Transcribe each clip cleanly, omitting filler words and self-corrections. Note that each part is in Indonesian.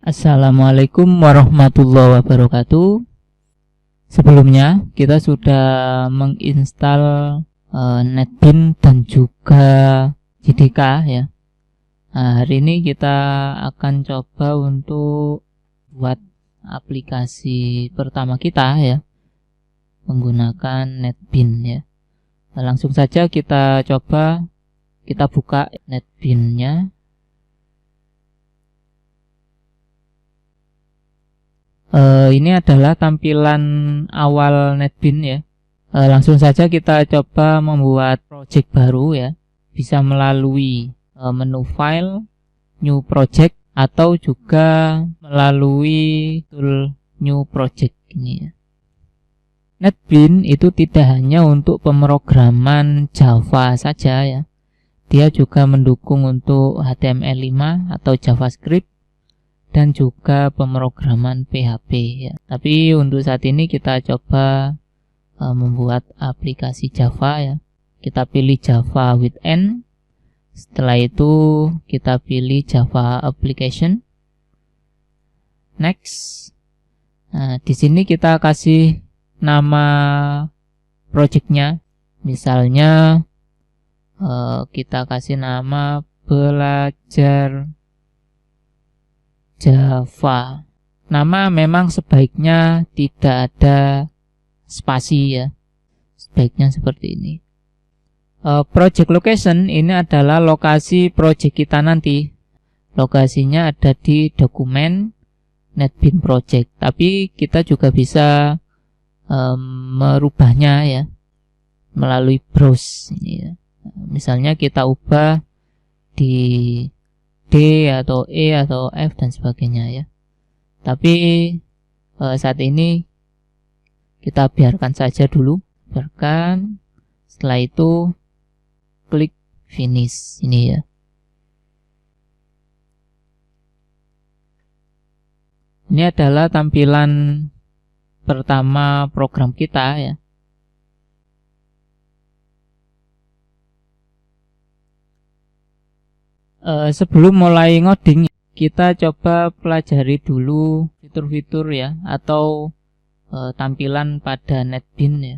Assalamualaikum warahmatullahi wabarakatuh. Sebelumnya kita sudah menginstal NetBeans dan juga JDK ya. Nah, hari ini kita akan coba untuk buat aplikasi pertama kita ya, menggunakan NetBeans ya. Nah, langsung saja kita coba, kita buka NetBeans-nya. Ini adalah tampilan awal NetBeans ya. Langsung saja kita coba membuat project baru ya. Bisa melalui menu file, new project, atau juga melalui tool new project ini ya. NetBeans itu tidak hanya untuk pemrograman Java saja ya. Dia juga mendukung untuk HTML5 atau JavaScript dan juga pemrograman PHP ya. Tapi untuk saat ini kita coba membuat aplikasi Java ya. Kita pilih Java with N. Setelah itu kita pilih Java application. Next. Nah, di sini kita kasih nama projectnya. Misalnya kita kasih nama belajar Java. Nama memang sebaiknya tidak ada spasi ya. Sebaiknya seperti ini. Project location ini adalah lokasi project kita nanti. Lokasinya ada di dokumen NetBeans project. Tapi kita juga bisa merubahnya ya melalui browse ini ya. Misalnya kita ubah di D atau E atau F dan sebagainya ya. Tapi saat ini kita biarkan saja dulu, biarkan. Setelah itu klik finish ini ya. Ini adalah tampilan pertama program kita ya. Sebelum mulai ngoding, kita coba pelajari dulu fitur-fitur ya, atau tampilan pada NetBeans ya.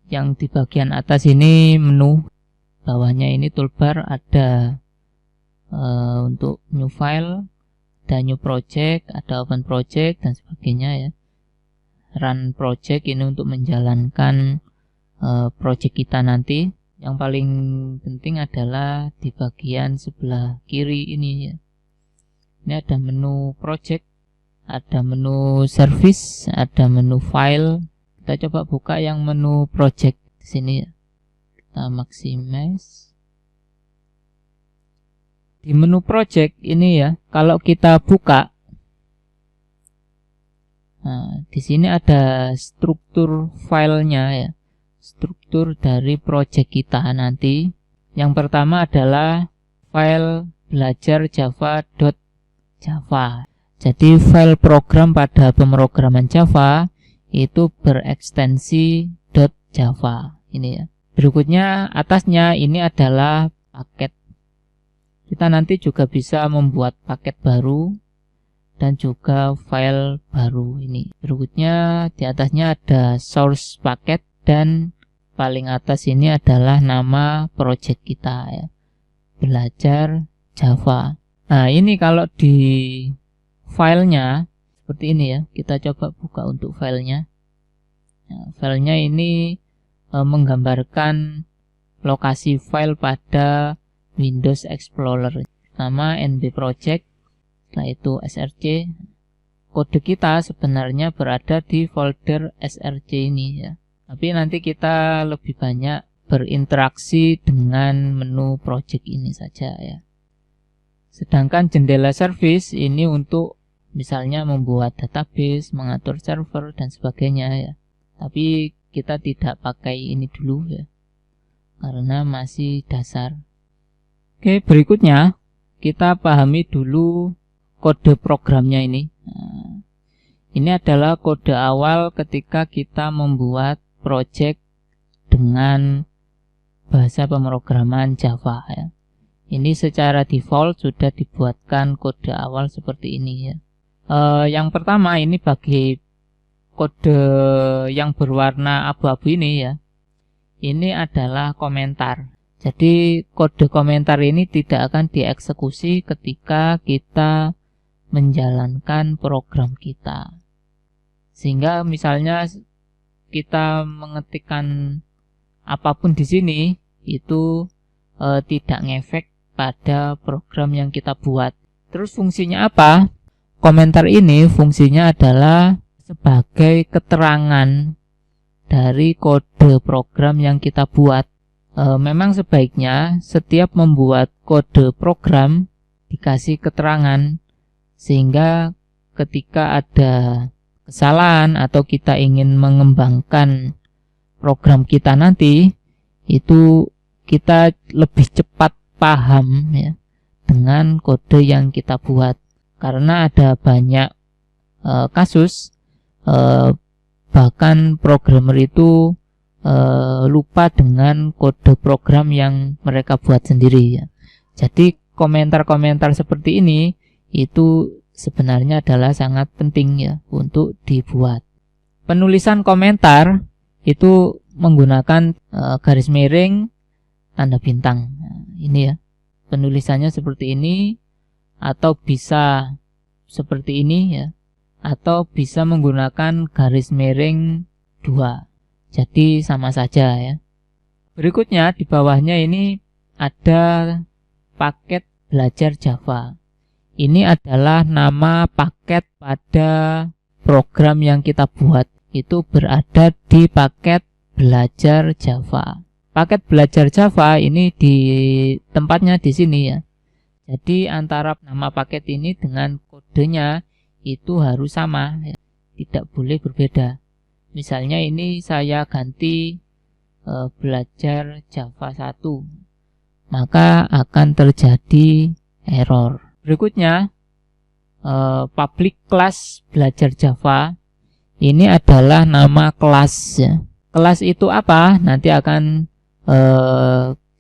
Yang di bagian atas ini menu, bawahnya ini toolbar, ada untuk new file, ada new project, ada open project dan sebagainya ya. Run project ini untuk menjalankan project kita nanti. Yang paling penting adalah di bagian sebelah kiri ini ya. Ini ada menu project, ada menu service, ada menu file. Kita coba buka yang menu project di sini ya. Kita maximize. Di menu project ini ya, kalau kita buka, nah, di sini ada struktur filenya ya. Struktur dari project kita nanti. Yang pertama adalah file belajar java.java. Jadi file program pada pemrograman Java itu berekstensi .java ini ya. Berikutnya atasnya ini adalah paket. Kita nanti juga bisa membuat paket baru dan juga file baru ini. Berikutnya di atasnya ada source paket dan paling atas ini adalah nama project kita ya. Belajar Java. Nah, ini kalau di filenya seperti ini ya. Kita coba buka untuk filenya. Nah, filenya ini menggambarkan lokasi file pada Windows Explorer. Nama NB Project, setelah itu src. Kode kita sebenarnya berada di folder src ini ya. Tapi nanti kita lebih banyak berinteraksi dengan menu project ini saja ya. Sedangkan jendela service ini untuk misalnya membuat database, mengatur server dan sebagainya ya. Tapi kita tidak pakai ini dulu ya, karena masih dasar. Oke, berikutnya kita pahami dulu kode programnya ini. Nah, ini adalah kode awal ketika kita membuat project dengan bahasa pemrograman Java ya. Ini secara default sudah dibuatkan kode awal seperti ini ya. Yang pertama ini bagi kode yang berwarna abu-abu ini ya. Ini adalah komentar. Jadi kode komentar ini tidak akan dieksekusi ketika kita menjalankan program kita. Sehingga misalnya kita mengetikkan apapun di sini itu tidak ngefek pada program yang kita buat. Terus fungsinya apa? Komentar ini fungsinya adalah sebagai keterangan dari kode program yang kita buat. Memang sebaiknya setiap membuat kode program dikasih keterangan, sehingga ketika ada kesalahan atau kita ingin mengembangkan program kita nanti, itu kita lebih cepat paham ya dengan kode yang kita buat. Karena ada banyak kasus bahkan programmer itu lupa dengan kode program yang mereka buat sendiri ya. Jadi komentar-komentar seperti ini itu sebenarnya adalah sangat penting ya untuk dibuat. Penulisan komentar itu menggunakan garis miring tanda bintang. Nah, ini ya. Penulisannya seperti ini, atau bisa seperti ini ya, atau bisa menggunakan garis miring 2. Jadi sama saja ya. Berikutnya di bawahnya ini ada paket belajar Java. Ini adalah nama paket pada program yang kita buat. Itu berada di paket belajar Java. Paket belajar Java ini di tempatnya di sini ya. Jadi antara nama paket ini dengan kodenya itu harus sama ya. Tidak boleh berbeda. Misalnya ini saya ganti belajar Java 1, maka akan terjadi error. Berikutnya public class belajar Java. Ini adalah nama kelas ya. Kelas itu apa? Nanti akan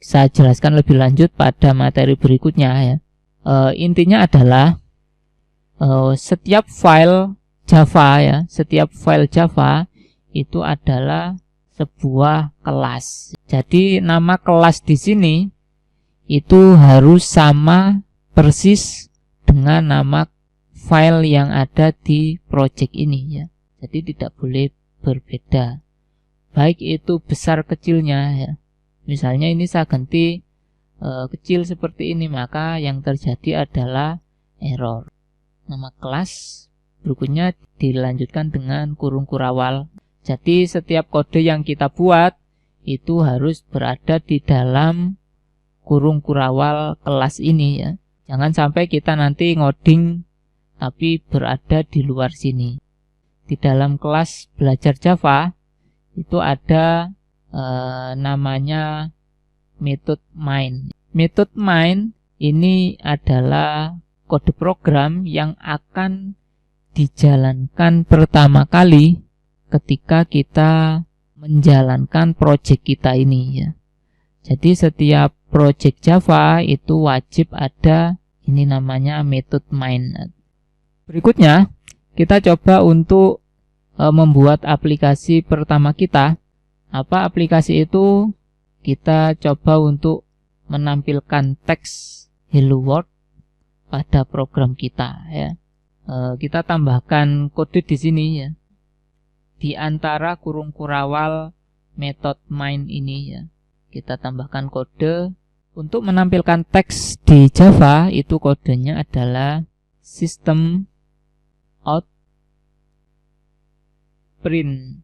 saya jelaskan lebih lanjut pada materi berikutnya ya. Intinya adalah setiap file Java ya, setiap file Java itu adalah sebuah kelas. Jadi nama kelas di sini itu harus sama persis dengan nama file yang ada di project ini ya. Jadi tidak boleh berbeda. Baik itu besar kecilnya ya. Misalnya ini saya ganti kecil seperti ini, maka yang terjadi adalah error. Nama kelas berikutnya dilanjutkan dengan kurung kurawal. Jadi setiap kode yang kita buat itu harus berada di dalam kurung kurawal kelas ini ya. Jangan sampai kita nanti ngoding tapi berada di luar sini. Di dalam kelas belajar Java itu ada namanya method main. Method main ini adalah kode program yang akan dijalankan pertama kali ketika kita menjalankan project kita ini ya. Jadi setiap project Java itu wajib ada ini namanya method main. Berikutnya kita coba untuk membuat aplikasi pertama kita. Apa aplikasi itu? Kita coba untuk menampilkan teks hello world pada program kita ya. Kita tambahkan kode di sini ya. Di antara kurung kurawal method main ini ya. Kita tambahkan kode untuk menampilkan teks di Java. Itu kodenya adalah system out print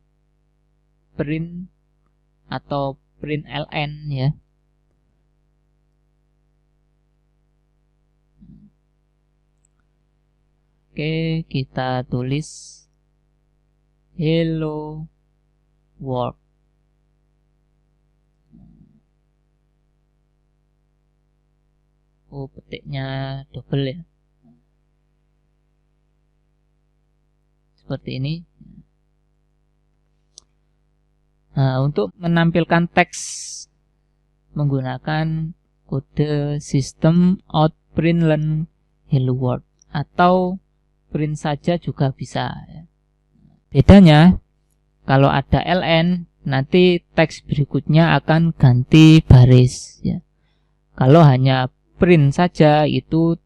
atau println ya. Oke, kita tulis hello world. Oh, petiknya double ya. Seperti ini. Nah, untuk menampilkan teks menggunakan kode system out println hello world, atau print saja juga bisa. Bedanya kalau ada ln, nanti teks berikutnya akan ganti baris ya. Kalau hanya print saja itu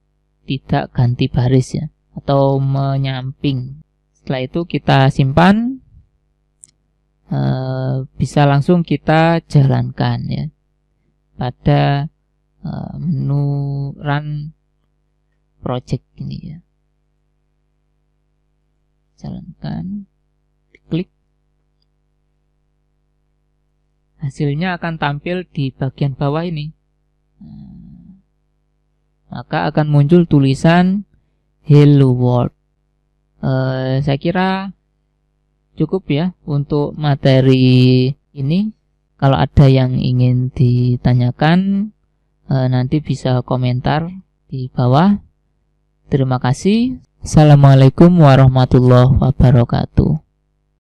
tidak ganti baris ya, atau menyamping. Setelah itu kita simpan, bisa langsung kita jalankan ya pada menu run project ini ya. Jalankan, klik, hasilnya akan tampil di bagian bawah ini. Maka akan muncul tulisan hello world. Saya kira cukup ya untuk materi ini. Kalau ada yang ingin ditanyakan, nanti bisa komentar di bawah. Terima kasih. Assalamualaikum warahmatullahi wabarakatuh.